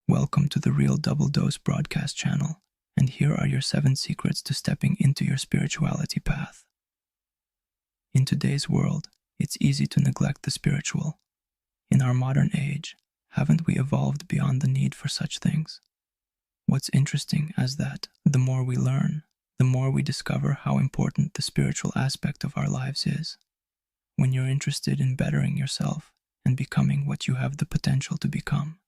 Welcome to the Real Double Dose broadcast channel, and here are your 7 secrets to stepping into your spirituality path. In today's world, it's easy to neglect the spiritual. In our modern age, haven't we evolved beyond the need for such things? What's interesting is that the more we learn, the more we discover how important the spiritual aspect of our lives is. When you're interested in bettering yourself and becoming what you have the potential to become,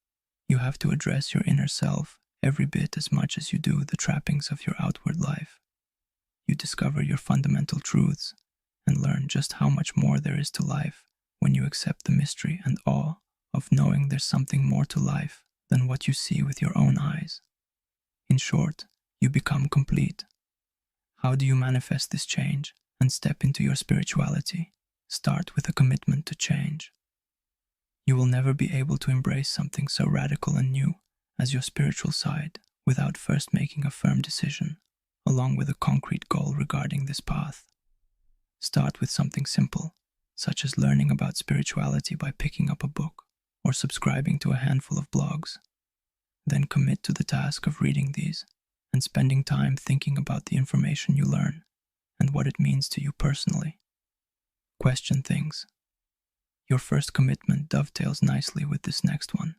you have to address your inner self every bit as much as you do the trappings of your outward life. You discover your fundamental truths and learn just how much more there is to life when you accept the mystery and awe of knowing there's something more to life than what you see with your own eyes. In short, you become complete. How do you manifest this change and step into your spirituality? Start with a commitment to change. You will never be able to embrace something so radical and new as your spiritual side without first making a firm decision, along with a concrete goal regarding this path. Start with something simple, such as learning about spirituality by picking up a book or subscribing to a handful of blogs. Then commit to the task of reading these and spending time thinking about the information you learn and what it means to you personally. Question things. Your first commitment dovetails nicely with this next one.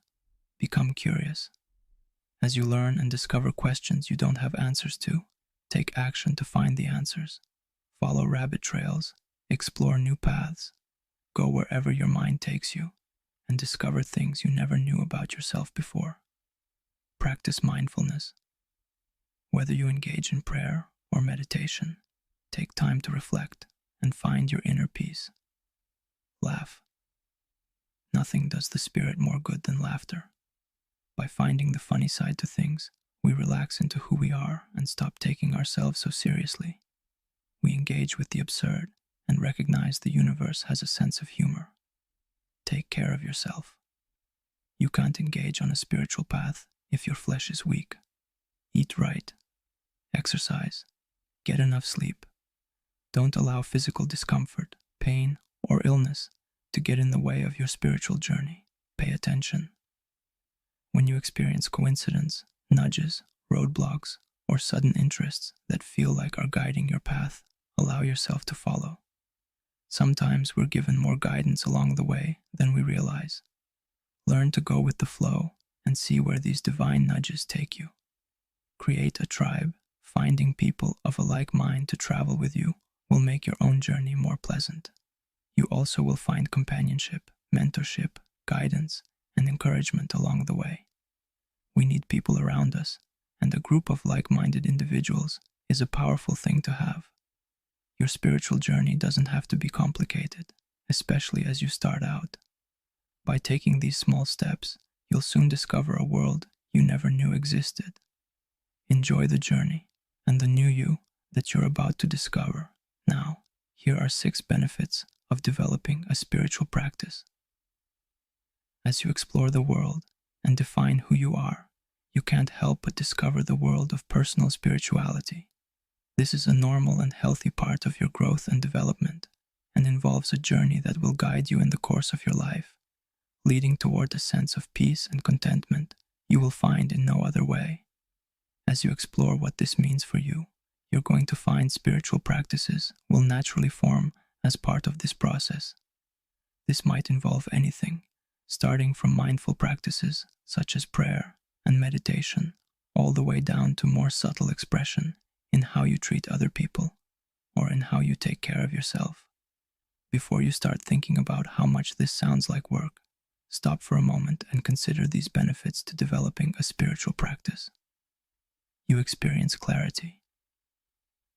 Become curious. As you learn and discover questions you don't have answers to, take action to find the answers. Follow rabbit trails, explore new paths, go wherever your mind takes you, and discover things you never knew about yourself before. Practice mindfulness. Whether you engage in prayer or meditation, take time to reflect and find your inner peace. Laugh. Nothing does the spirit more good than laughter. By finding the funny side to things, we relax into who we are and stop taking ourselves so seriously. We engage with the absurd and recognize the universe has a sense of humor. Take care of yourself. You can't engage on a spiritual path if your flesh is weak. Eat right. Exercise. Get enough sleep. Don't allow physical discomfort, pain, or illness to get in the way of your spiritual journey. Pay attention. When you experience coincidence, nudges, roadblocks, or sudden interests that feel like are guiding your path, allow yourself to follow. Sometimes we're given more guidance along the way than we realize. Learn to go with the flow and see where these divine nudges take you. Create a tribe. Finding people of a like mind to travel with you will make your own journey more pleasant. You also will find companionship, mentorship, guidance, and encouragement along the way. We need people around us, and a group of like-minded individuals is a powerful thing to have. Your spiritual journey doesn't have to be complicated, especially as you start out. By taking these small steps, you'll soon discover a world you never knew existed. Enjoy the journey and the new you that you're about to discover. Now, here are 6 benefits of developing a spiritual practice. As you explore the world and define who you are, you can't help but discover the world of personal spirituality. This is a normal and healthy part of your growth and development, and involves a journey that will guide you in the course of your life, leading toward a sense of peace and contentment you will find in no other way. As you explore what this means for you, you're going to find spiritual practices will naturally form as part of this process. This might involve anything, starting from mindful practices such as prayer and meditation, all the way down to more subtle expression in how you treat other people or in how you take care of yourself. Before you start thinking about how much this sounds like work, stop for a moment and consider these benefits to developing a spiritual practice. You experience clarity.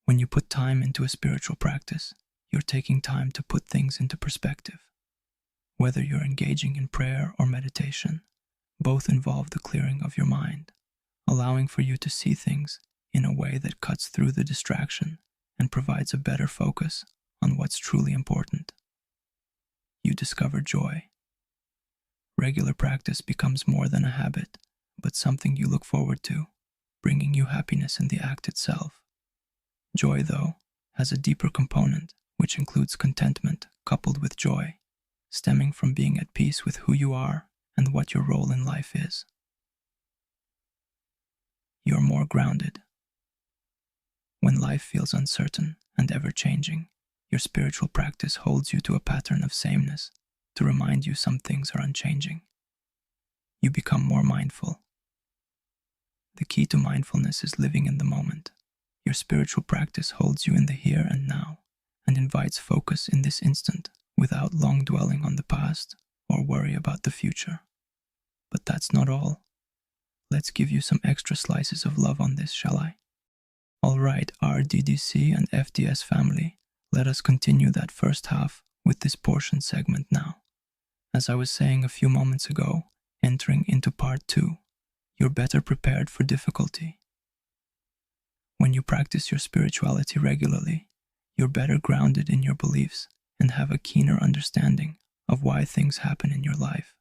When you put time into a spiritual practice, you're taking time to put things into perspective. Whether you're engaging in prayer or meditation, both involve the clearing of your mind, allowing for you to see things in a way that cuts through the distraction and provides a better focus on what's truly important. You discover joy. Regular practice becomes more than a habit, but something you look forward to, bringing you happiness in the act itself. Joy, though, has a deeper component, which includes contentment coupled with joy, stemming from being at peace with who you are and what your role in life is. you're more grounded. When life feels uncertain and ever-changing, your spiritual practice holds you to a pattern of sameness to remind you some things are unchanging. You become more mindful. The key to mindfulness is living in the moment. Your spiritual practice holds you in the here and now and invites focus in this instant without long dwelling on the past or worry about the future. But that's not all. Let's give you some extra slices of love on this, shall I? All right, RDDC and FDS family, let us continue that first half with this portion segment now. As I was saying a few moments ago, entering into part 2, you're better prepared for difficulty. When you practice your spirituality regularly, you're better grounded in your beliefs and have a keener understanding of why things happen in your life.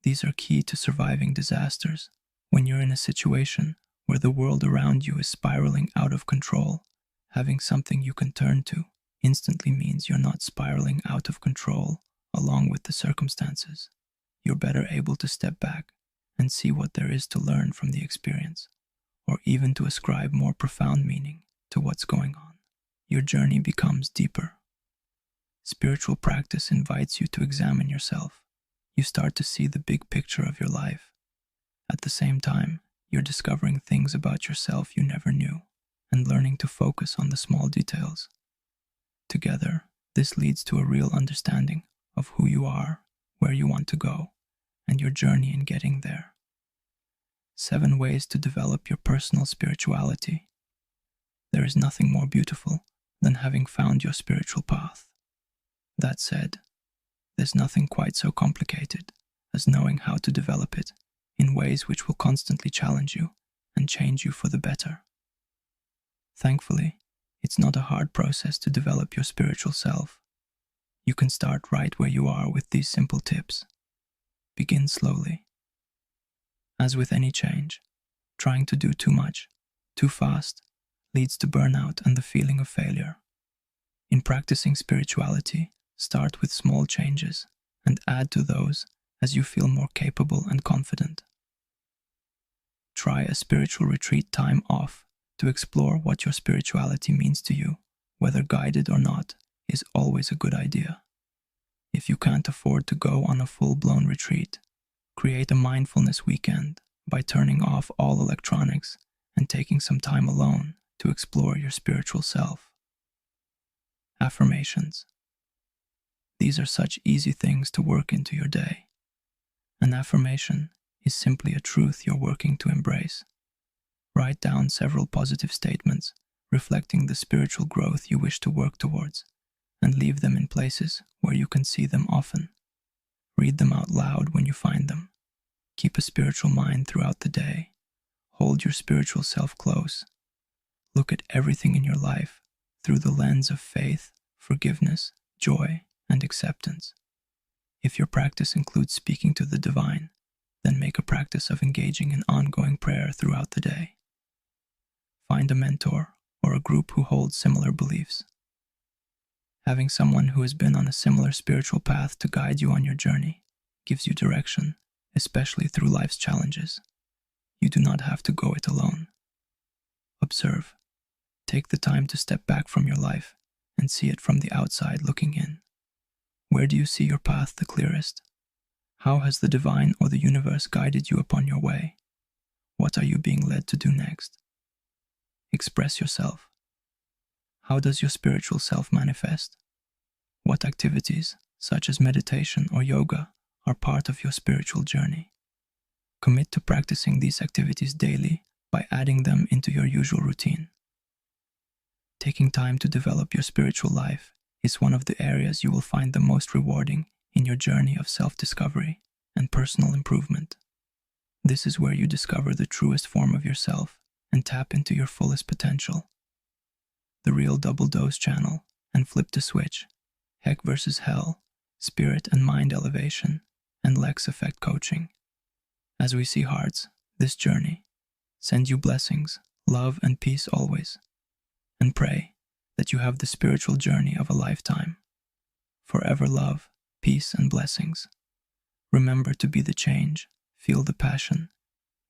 These are key to surviving disasters. When you're in a situation where the world around you is spiraling out of control, having something you can turn to instantly means you're not spiraling out of control along with the circumstances. You're better able to step back and see what there is to learn from the experience, or even to ascribe more profound meaning to what's going on. Your journey becomes deeper. Spiritual practice invites you to examine yourself. You start to see the big picture of your life. At the same time, you're discovering things about yourself you never knew and learning to focus on the small details. Together, this leads to a real understanding of who you are, where you want to go, and your journey in getting there. 7 ways to develop your personal spirituality. There is nothing more beautiful than having found your spiritual path. That said, there's nothing quite so complicated as knowing how to develop it in ways which will constantly challenge you and change you for the better. Thankfully, it's not a hard process to develop your spiritual self. You can start right where you are with these simple tips. Begin slowly. As with any change, trying to do too much, too fast, leads to burnout and the feeling of failure. In practicing spirituality, start with small changes and add to those as you feel more capable and confident. Try a spiritual retreat time off to explore what your spirituality means to you, whether guided or not, is always a good idea. If you can't afford to go on a full-blown retreat, create a mindfulness weekend by turning off all electronics and taking some time alone to explore your spiritual self. Affirmations. These are such easy things to work into your day. An affirmation is simply a truth you're working to embrace. Write down several positive statements reflecting the spiritual growth you wish to work towards, and leave them in places where you can see them often. Read them out loud when you find them. Keep a spiritual mind throughout the day. Hold your spiritual self close. Look at everything in your life through the lens of faith, forgiveness, joy, and acceptance. If your practice includes speaking to the divine, then make a practice of engaging in ongoing prayer throughout the day. Find a mentor or a group who holds similar beliefs. Having someone who has been on a similar spiritual path to guide you on your journey gives you direction, especially through life's challenges. You do not have to go it alone. Observe. Take the time to step back from your life and see it from the outside looking in. Where do you see your path the clearest? How has the divine or the universe guided you upon your way? What are you being led to do next? Express yourself. How does your spiritual self manifest? What activities, such as meditation or yoga, are part of your spiritual journey? Commit to practicing these activities daily by adding them into your usual routine. Taking time to develop your spiritual life is one of the areas you will find the most rewarding in your journey of self-discovery and personal improvement. This is where you discover the truest form of yourself and tap into your fullest potential. The Real Double Dose channel and Flip the Switch, Heck vs. Hell, Spirit and Mind Elevation, and Lex Effect Coaching. As we see hearts, this journey sends you blessings, love, and peace always. And pray that you have the spiritual journey of a lifetime. Forever love, peace, and blessings. Remember to be the change, feel the passion,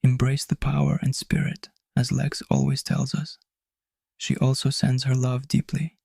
Embrace the power and spirit, as Lex always tells us. She also sends her love deeply,